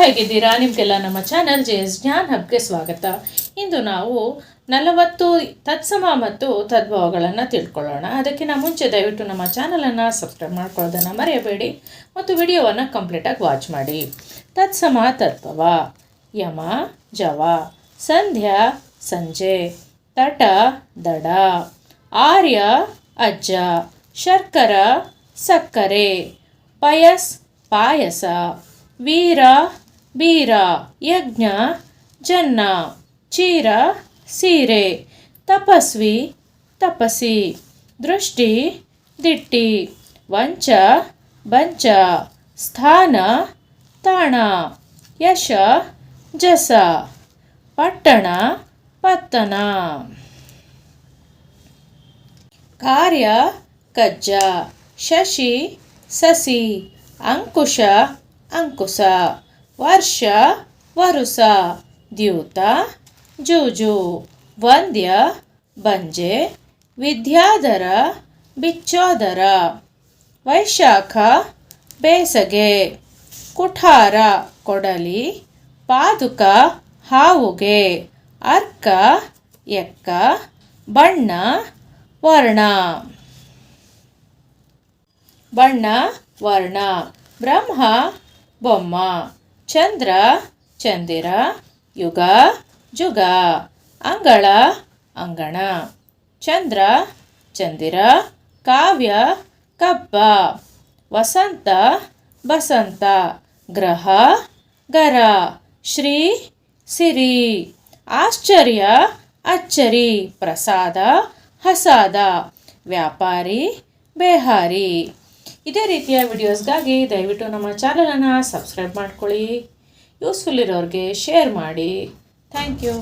ಹೇಗಿದ್ದೀರಾ? ನಿಮಗೆಲ್ಲ ನಮ್ಮ ಚಾನಲ್ JS ಜ್ಞಾನ್ ಹಬ್ಗೆ ಸ್ವಾಗತ. ಇಂದು ನಾವು 40 ತತ್ಸಮ ಮತ್ತು ತದ್ಭವಗಳನ್ನು ತಿಳ್ಕೊಳ್ಳೋಣ. ಅದಕ್ಕಿಂತ ಮುಂಚೆ ದಯವಿಟ್ಟು ನಮ್ಮ ಚಾನಲನ್ನು ಸಬ್ಸ್ಕ್ರೈಬ್ ಮಾಡ್ಕೊಳ್ಳೋದನ್ನು ಮರೆಯಬೇಡಿ ಮತ್ತು ವಿಡಿಯೋವನ್ನು ಕಂಪ್ಲೀಟಾಗಿ ವಾಚ್ ಮಾಡಿ. ತತ್ಸಮ ತದ್ಭವ: ಯಮ ಜವ, ಸಂಧ್ಯಾ ಸಂಜೆ, ತಟ ದಡ, ಆರ್ಯ ಅಜ್ಜ, ಶರ್ಕರ ಸಕ್ಕರೆ, ಪಯಸ್ ಪಾಯಸ, ವೀರ ಬೀರ, ಯಜ್ಞ ಜನ್ನ, ಚೀರ ಸೀರೆ, ತಪಸ್ವಿ ತಪಸಿ, ದೃಷ್ಟಿ ದಿಟ್ಟಿ, ವಂಚ ಬಂಚ, ಸ್ಥಾನ ತಾಣ, ಯಶ ಜಸ, ಪಟ್ಟಣ ಪತ್ತನ. ಕಾರ್ಯ ಕಜ್ಜ, ಶಶಿ ಸಸಿ, ಅಂಕುಶ ಅಂಕುಶ, ವರ್ಷ ವರುಸ, ದ್ಯೂತ ಜೂಜು, ವಂದ್ಯ ಬಂಜೆ, ವಿದ್ಯಾಧರ ಬಿಚ್ಚೋದರ, ವೈಶಾಖ ಬೇಸಗೆ, ಕುಠಾರ ಕೊಡಲಿ, ಪಾದುಕ ಹಾವುಗೆ, ಅರ್ಕ ಎಕ್ಕ, ಬಣ್ಣ ವರ್ಣ. ಬಣ್ಣ ವರ್ಣ: ಬ್ರಹ್ಮ ಬೊಮ್ಮ, ಚಂದ್ರ ಚಂದಿರ, ಯುಗ ಜುಗ, ಅಂಗಳ ಅಂಗಣ, ಚಂದ್ರ ಚಂದಿರ, ಕಾವ್ಯ ಕಬ್ಬ, ವಸಂತ ಬಸಂತ, ಗ್ರಹ ಗರ, ಶ್ರೀ ಸಿರಿ, ಆಶ್ಚರ್ಯ ಅಚ್ಚರಿ, ಪ್ರಸಾದ ಹಸಾದ, ವ್ಯಾಪಾರಿ ಬೇಹಾರಿ. ಇದೇ ರೀತಿಯ ವಿಡಿಯೋಸ್ಗಾಗಿ ದಯವಿಟ್ಟು ನಮ್ಮ ಚಾನಲನ್ನು ಸಬ್ಸ್ಕ್ರೈಬ್ ಮಾಡ್ಕೊಳ್ಳಿ. ಯೂಸ್ಫುಲ್ ಇರೋರಿಗೆ ಶೇರ್ ಮಾಡಿ. Thank you.